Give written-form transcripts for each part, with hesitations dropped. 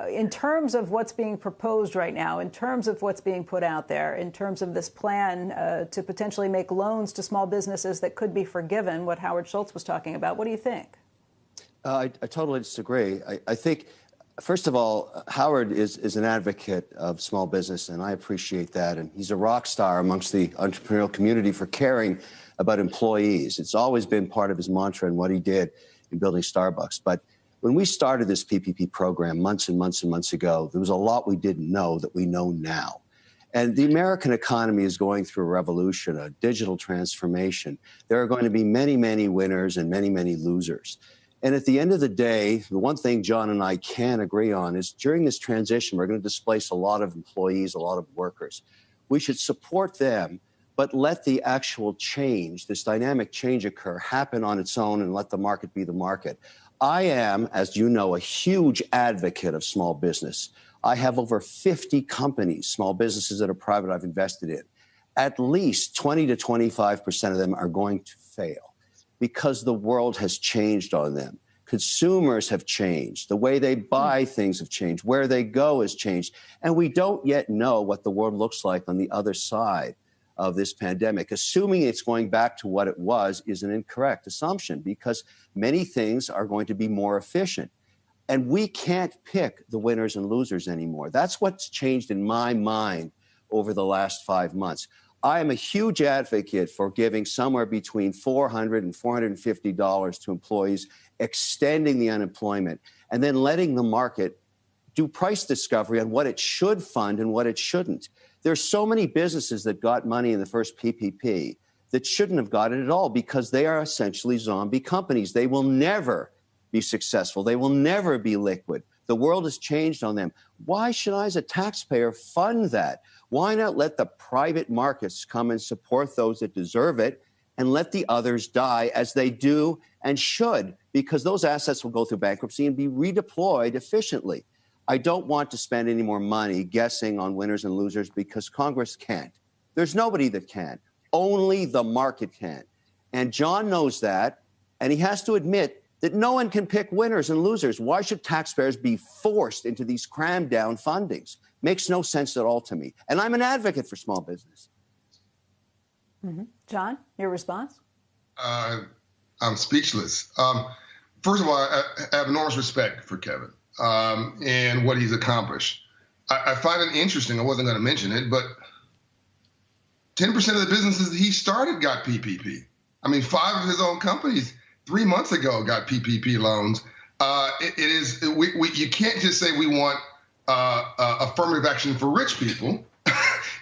in terms of what's being proposed right now, in terms of what's being put out there, in terms of this plan to potentially make loans to small businesses that could be forgiven, what Howard Schultz was talking about, what do you think? I totally disagree. I think, first of all, Howard is an advocate of small business, and I appreciate that. And he's a rock star amongst the entrepreneurial community for caring about employees. It's always been part of his mantra and what he did in building Starbucks. But when we started this PPP program months and months and months ago, there was a lot we didn't know that we know now. And the American economy is going through a revolution, a digital transformation. There are going to be many, many winners and many, many losers. And at the end of the day, the one thing John and I can agree on is during this transition, we're going to displace a lot of employees, a lot of workers. We should support them, but let the actual change, this dynamic change occur, happen on its own and let the market be the market. I am, as you know, a huge advocate of small business. I have over 50 companies, small businesses that are private, I've invested in. At least 20 to 25% of them are going to fail because the world has changed on them. Consumers have changed. The way they buy things have changed. Where they go has changed. And we don't yet know what the world looks like on the other side of this pandemic. Assuming it's going back to what it was is an incorrect assumption because many things are going to be more efficient. And we can't pick the winners and losers anymore. That's what's changed in my mind over the last 5 months. I am a huge advocate for giving somewhere between $400 and $450 to employees, extending the unemployment, and then letting the market do price discovery on what it should fund and what it shouldn't. There's so many businesses that got money in the first PPP that shouldn't have got it at all because they are essentially zombie companies. They will never be successful. They will never be liquid. The world has changed on them. Why should I, as a taxpayer, fund that? Why not let the private markets come and support those that deserve it and let the others die as they do and should, because those assets will go through bankruptcy and be redeployed efficiently. I don't want to spend any more money guessing on winners and losers because Congress can't. There's nobody that can. Only the market can. And John knows that, and he has to admit that no one can pick winners and losers. Why should taxpayers be forced into these crammed down fundings? Makes no sense at all to me. And I'm an advocate for small business. John, your response? I'm speechless. First of all, I have enormous respect for Kevin and what he's accomplished. I find it interesting. I wasn't going to mention it, but 10% of the businesses that he started got PPP. I mean, 5 of his own companies 3 months ago got PPP loans. You can't just say we want affirmative action for rich people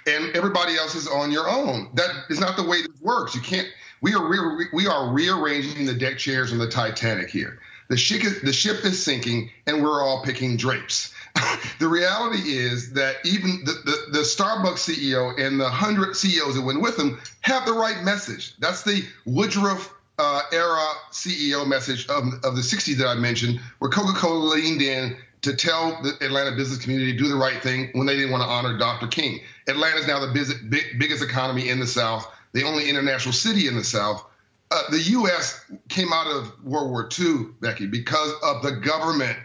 and everybody else is on your own. That is not the way this works. You can't. We are rearranging the deck chairs on the Titanic here. The ship is sinking, and we're all picking drapes. The reality is that even the Starbucks CEO and the 100 CEOs that went with him have the right message. That's the Woodruff era CEO message of the 60s that I mentioned, where Coca-Cola leaned in to tell the Atlanta business community to do the right thing when they didn't want to honor Dr. King. Atlanta is now the biggest economy in the South, the only international city in the South. The U.S. came out of World War II, Becky, because of the government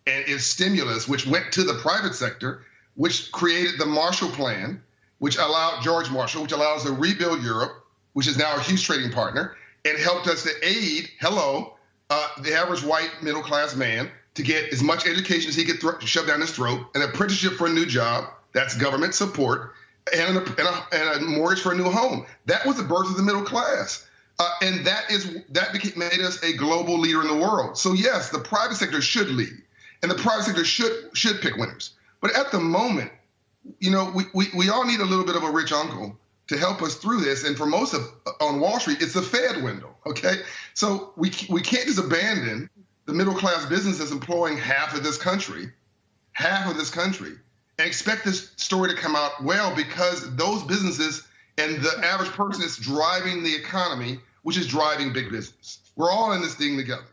and its stimulus, which went to the private sector, which created the Marshall Plan, which allowed George Marshall, which allows us to rebuild Europe, which is now a huge trading partner, and helped us to aid, the average white middle-class man to get as much education as he could shove down his throat, an apprenticeship for a new job, that's government support, and a mortgage for a new home. That was the birth of the middle class. And that made us a global leader in the world. So yes, the private sector should lead, and the private sector should pick winners. But at the moment, we all need a little bit of a rich uncle to help us through this. And for most of on Wall Street, it's the Fed window. Okay, so we can't just abandon the middle class businesses employing half of this country, and expect this story to come out well, because those businesses and the average person is driving the economy, which is driving big business. We're all in this thing together.